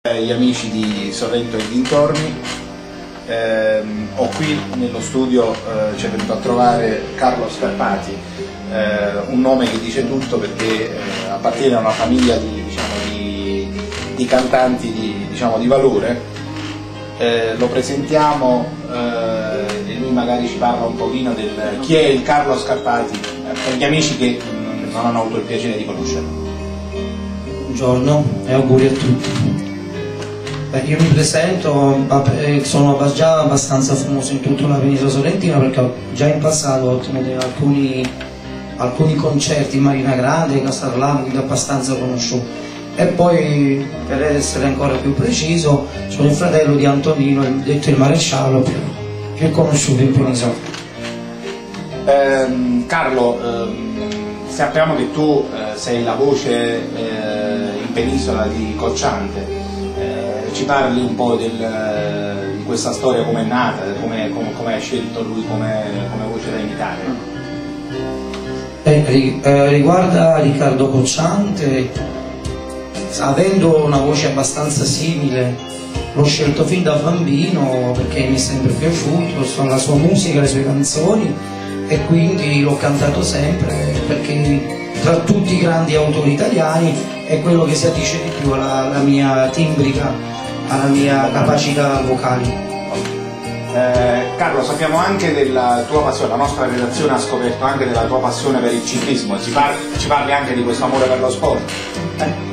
Gli amici di Sorrento e dintorni, ho qui nello studio, ci è venuto a trovare Carlo Scarpati, un nome che dice tutto perché appartiene a una famiglia di cantanti di valore. Lo presentiamo e lui magari ci parla un pochino del chi è il Carlo Scarpati per gli amici che non hanno avuto il piacere di conoscerlo. Buongiorno e auguri a tutti. Io mi presento, sono già abbastanza famoso in tutta la penisola sorrentina perché già in passato ho ottenuto alcuni concerti in Marina Grande, Casarlano, quindi abbastanza conosciuto. E poi, per essere ancora più preciso, sono il fratello di Antonino, detto il maresciallo, più conosciuto in penisola. Carlo, sappiamo che tu sei la voce in penisola di Cocciante. Ci parli un po' di questa storia, come è nata, come hai scelto lui come voce da imitare? Riguarda Riccardo Cocciante, avendo una voce abbastanza simile, l'ho scelto fin da bambino perché mi è sempre piaciuto, la sua musica, le sue canzoni, e quindi l'ho cantato sempre perché tra tutti i grandi autori italiani è quello che si addice di più alla mia timbrica, alla mia capacità vocali. Carlo, sappiamo anche della tua passione, la nostra redazione ha scoperto anche della tua passione per il ciclismo, ci parli anche di questo amore per lo sport?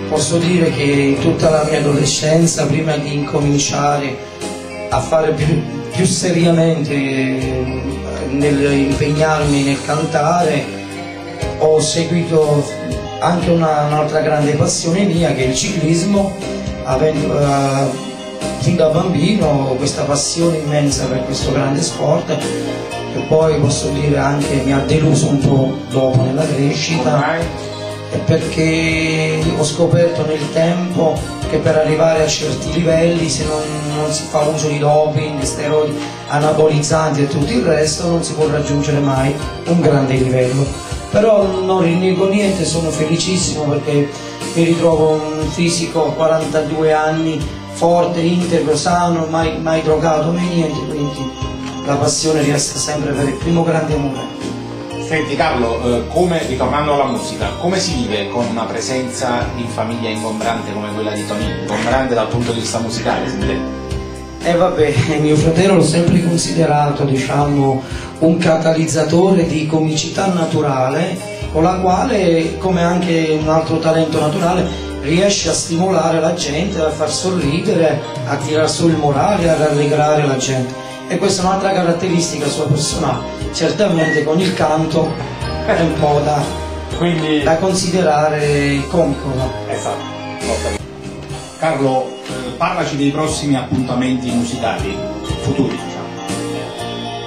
Posso dire che in tutta la mia adolescenza, prima di incominciare a fare più seriamente nell'impegnarmi nel cantare, ho seguito anche un'altra grande passione mia, che è il ciclismo, avendo fin da bambino questa passione immensa per questo grande sport, che poi posso dire anche mi ha deluso un po' dopo nella crescita, perché ho scoperto nel tempo che per arrivare a certi livelli, se non si fa uso di doping, steroidi, anabolizzanti e tutto il resto, non si può raggiungere mai un grande livello. Però non rinnego niente, sono felicissimo perché mi ritrovo un fisico a 42 anni, forte, integro, sano, mai drogato, mai niente, quindi la passione resta sempre per il primo grande amore. Senti Carlo, ritornando alla musica, come si vive con una presenza in famiglia ingombrante come quella di Tonino? Ingombrante dal punto di vista musicale, si vede? Vabbè, mio fratello l'ho sempre considerato, diciamo, un catalizzatore di comicità naturale, con la quale, come anche un altro talento naturale, riesce a stimolare la gente, a far sorridere, a tirar su il morale, a rallegrare la gente. E questa è un'altra caratteristica sua personale. Certamente con il canto è un po' da considerare comico. No? Esatto. Carlo, parlaci dei prossimi appuntamenti musicali futuri, diciamo.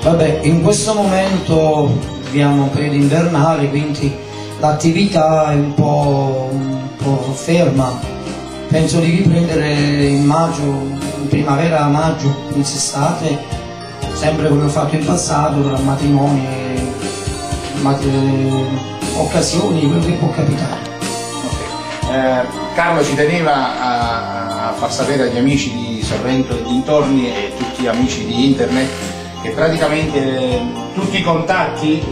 Vabbè, in questo momento viviamo un periodo invernale, quindi l'attività è un po' ferma. Penso di riprendere in maggio, in primavera, maggio, inizio estate, sempre come ho fatto in passato, per matrimoni e occasioni, quello che può capitare. Carlo ci teneva a far sapere agli amici di Sorrento e dintorni e tutti gli amici di internet che praticamente tutti i contatti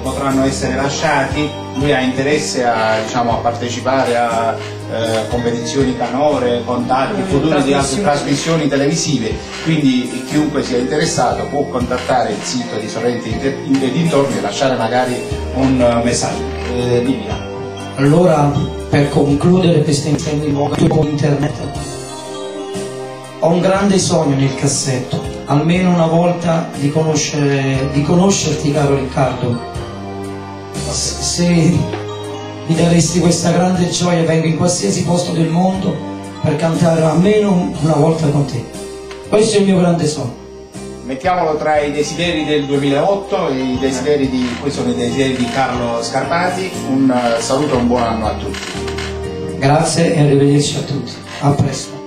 potranno essere lasciati. Lui ha interesse a partecipare a competizioni canore, contatti futuri di altre trasmissioni televisive, quindi chiunque sia interessato può contattare il sito di Sorrento e dintorni e lasciare magari un messaggio. Livia. Allora, per concludere questa intervista con internet, ho un grande sogno nel cassetto, almeno una volta di conoscerti, caro Riccardo. Se mi daresti questa grande gioia, vengo in qualsiasi posto del mondo per cantare almeno una volta con te. Questo è il mio grande sogno. Mettiamolo tra i desideri del 2008 e questi sono i desideri di Carlo Scarpati. Un saluto e un buon anno a tutti. Grazie e arrivederci a tutti. A presto.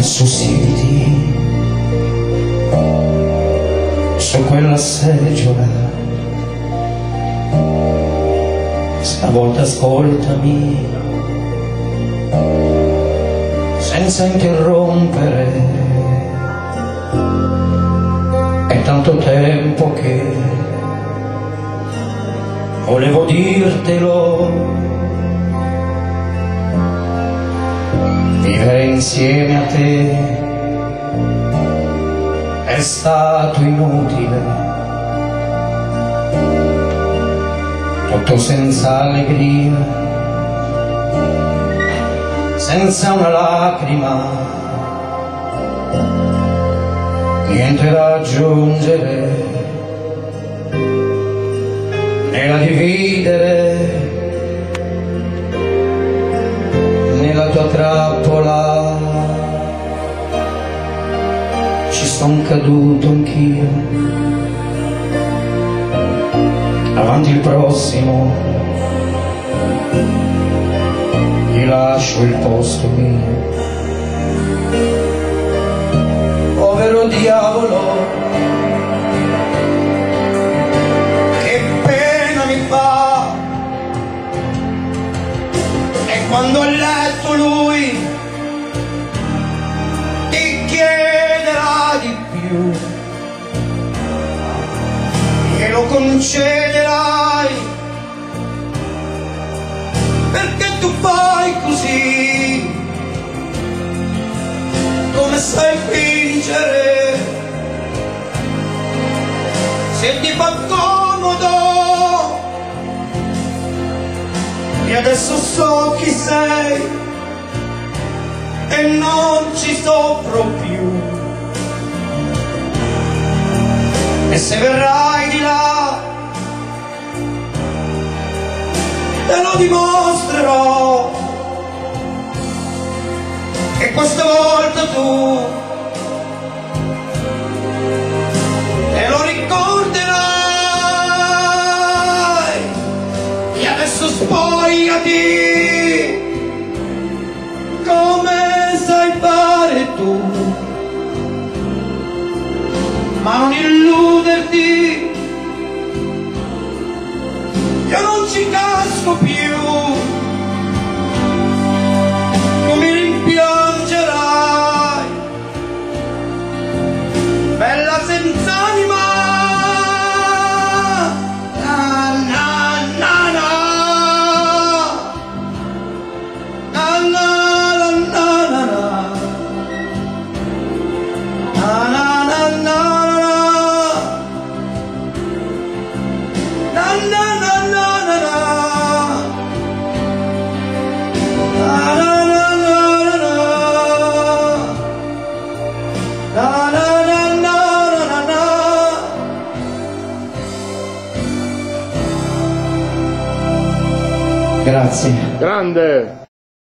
sussiditi su quella seggiola, stavolta ascoltami senza interrompere, è tanto tempo che volevo dirtelo. Vivere insieme a te è stato inutile, tutto senza allegria, senza una lacrima, niente da aggiungere né da dividere. Nella tua trappola ci son caduto anch'io, avanti il prossimo gli lascio il posto mio. Povero diavolo, che pena mi fa, e quando a letto lui ti chiederà di più, glielo concederai, perché tu fai così, come sai fingere, se ti fa comodo. E adesso so chi sei e non ci soffro più, e se verrai di là te lo dimostrerò, che questa volta tu te lo ricorderai. E adesso spogliati come sai fare tu, ma non illuderti, io non ci casco più, tu mi rimpiangerai, bella senza anima. Grazie. Grande!